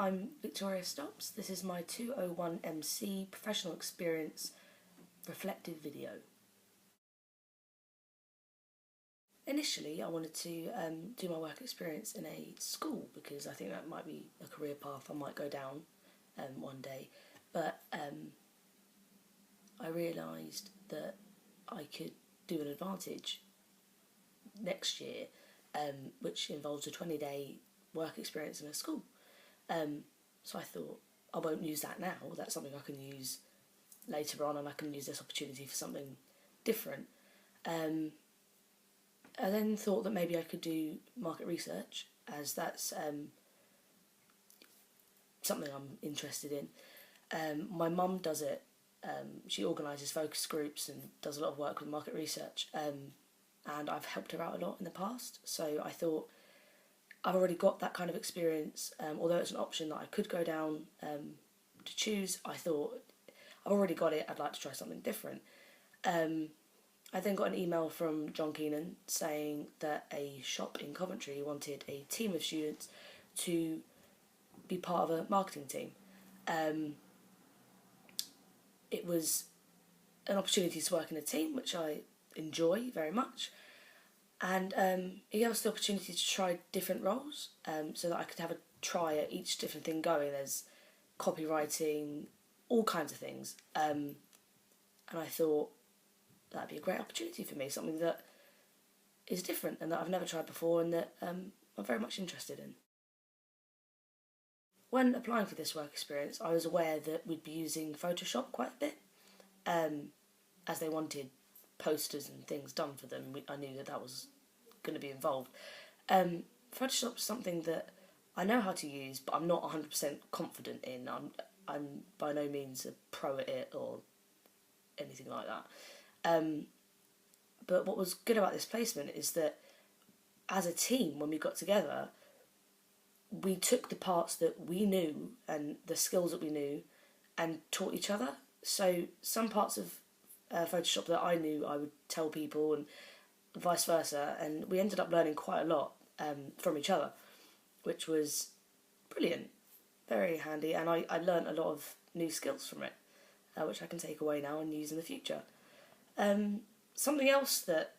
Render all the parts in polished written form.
I'm Victoria Stops. This is my 201MC professional experience reflective video. Initially, I wanted to do my work experience in a school because I think that might be a career path I might go down one day. But I realised that I could do an advantage next year, which involves a 20-day work experience in a school. So I thought, I won't use that now. That's something I can use later on, and I can use this opportunity for something different. I then thought that maybe I could do market research, as that's something I'm interested in. My mum does it. She organises focus groups and does a lot of work with market research, and I've helped her out a lot in the past. So I thought, I've already got that kind of experience, although it's an option that I could go down to choose. I thought, I've already got it, I'd like to try something different. I then got an email from John Keenan saying that a shop in Coventry wanted a team of students to be part of a marketing team. It was an opportunity to work in a team, which I enjoy very much. And it gave us the opportunity to try different roles, so that I could have a try at each different thing going. There's copywriting, all kinds of things. And I thought that'd be a great opportunity for me, something that is different and that I've never tried before and that I'm very much interested in. When applying for this work experience, I was aware that we'd be using Photoshop quite a bit, as they wanted posters and things done for them. I knew that was going to be involved. Photoshop's something that I know how to use, but I'm not 100% confident in. I'm by no means a pro at it or anything like that. But what was good about this placement is that as a team, when we got together, we took the parts that we knew and the skills that we knew and taught each other. So some parts of Photoshop that I knew, I would tell people, and vice versa, and we ended up learning quite a lot from each other, which was brilliant, very handy, and I learned a lot of new skills from it, which I can take away now and use in the future. Something else that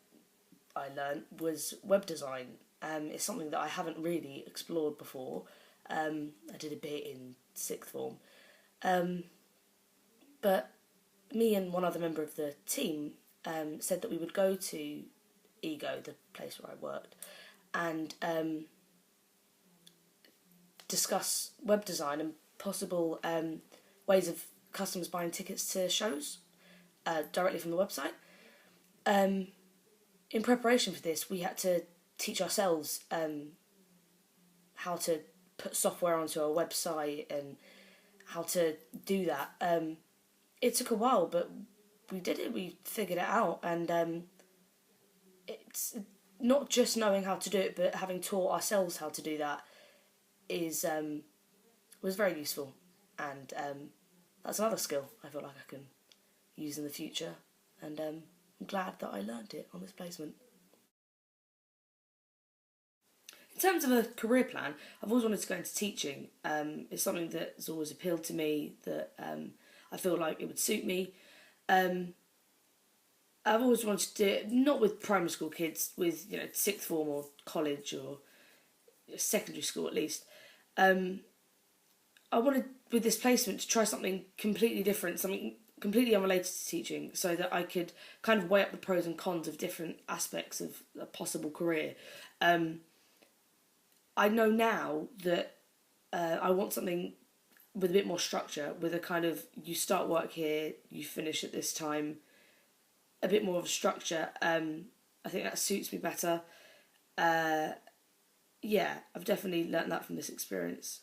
I learned was web design. It's something that I haven't really explored before. I did a bit in sixth form, but me and one other member of the team said that we would go to Ego, the place where I worked, and discuss web design and possible ways of customers buying tickets to shows directly from the website. In preparation for this, we had to teach ourselves how to put software onto a website and how to do that. It took a while, but we did it. We figured it out, and it's not just knowing how to do it, but having taught ourselves how to do that was very useful, and that's another skill I feel like I can use in the future, and I'm glad that I learned it on this placement. In terms of a career plan, I've always wanted to go into teaching. It's something that's always appealed to me, that I feel like it would suit me. I've always wanted to do it, not with primary school kids, with sixth form or college or secondary school at least. I wanted, with this placement, to try something completely different, something completely unrelated to teaching, so that I could kind of weigh up the pros and cons of different aspects of a possible career. I know now that I want something with a bit more structure, with a kind of, you start work here, you finish at this time, a bit more of a structure. I think that suits me better. Yeah, I've definitely learnt that from this experience.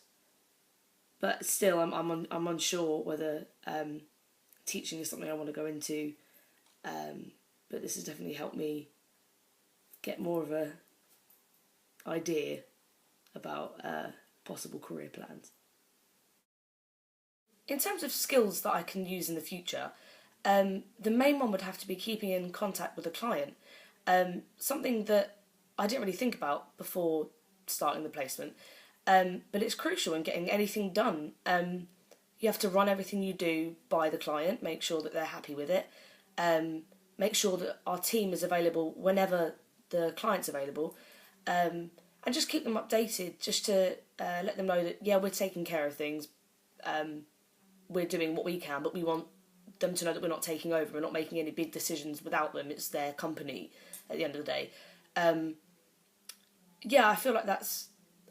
But still, I'm unsure whether teaching is something I want to go into. But this has definitely helped me get more of a idea about possible career plans. In terms of skills that I can use in the future, the main one would have to be keeping in contact with a client. Something that I didn't really think about before starting the placement. But it's crucial in getting anything done. You have to run everything you do by the client, make sure that they're happy with it, make sure that our team is available whenever the client's available, and just keep them updated, just to let them know that, yeah, we're taking care of things, we're doing what we can, but we want them to know that we're not taking over, we're not making any big decisions without them, it's their company at the end of the day. Yeah, I feel like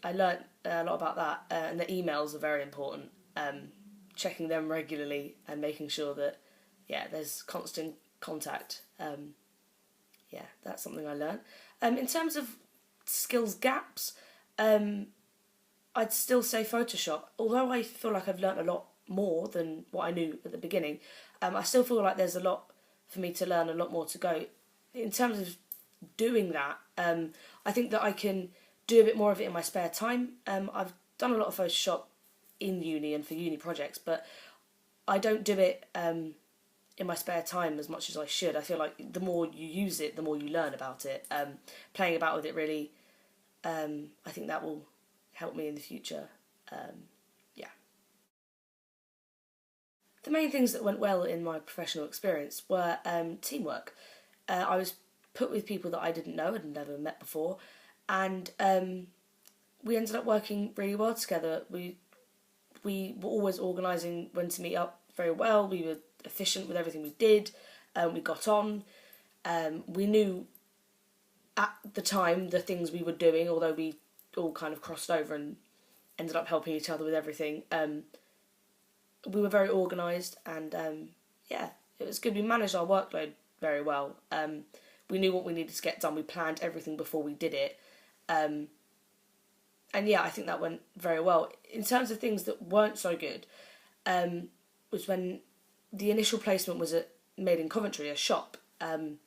I learnt a lot about that, and the emails are very important. Checking them regularly and making sure that, yeah, there's constant contact. Yeah, that's something I learned. In terms of skills gaps, I'd still say Photoshop. Although I feel like I've learnt a lot more than what I knew at the beginning, I still feel like there's a lot for me to learn, a lot more to go. In terms of doing that, I think that I can do a bit more of it in my spare time. I've done a lot of Photoshop in uni and for uni projects, but I don't do it in my spare time as much as I should. I feel like the more you use it, the more you learn about it. Playing about with it really, I think that will help me in the future. Yeah. The main things that went well in my professional experience were teamwork. I was put with people that I didn't know, had never met before, and we ended up working really well together. We were always organising when to meet up very well. We were efficient with everything we did. We got on. We knew at the time the things we were doing, although we all kind of crossed over and ended up helping each other with everything. We were very organised, and yeah, it was good. We managed our workload very well. We knew what we needed to get done. We planned everything before we did it. And yeah, I think that went very well. In terms of things that weren't so good, was when the initial placement was made in Coventry, a shop, and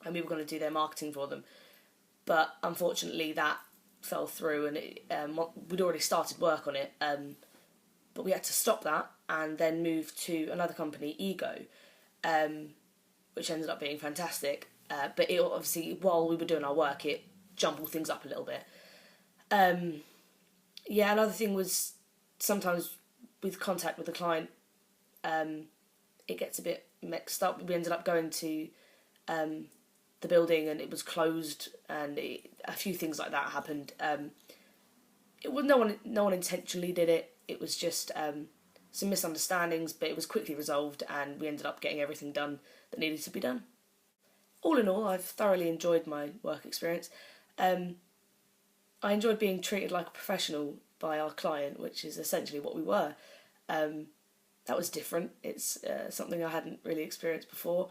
we were going to do their marketing for them. But unfortunately that fell through, and we'd already started work on it, but we had to stop that and then move to another company, Ego, which ended up being fantastic. But it obviously, while we were doing our work, it jumbled things up a little bit. Yeah, another thing was sometimes with contact with the client, it gets a bit mixed up. We ended up going to the building and it was closed, and a few things like that happened. It was no one intentionally did it. It was just some misunderstandings, but it was quickly resolved, and we ended up getting everything done that needed to be done. All in all, I've thoroughly enjoyed my work experience. I enjoyed being treated like a professional by our client, which is essentially what we were. That was different. It's something I hadn't really experienced before.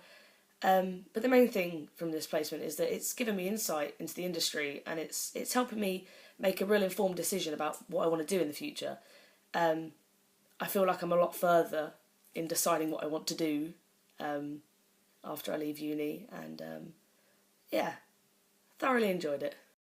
But the main thing from this placement is that it's given me insight into the industry, and it's helping me make a real informed decision about what I want to do in the future. I feel like I'm a lot further in deciding what I want to do after I leave uni, and yeah, thoroughly enjoyed it.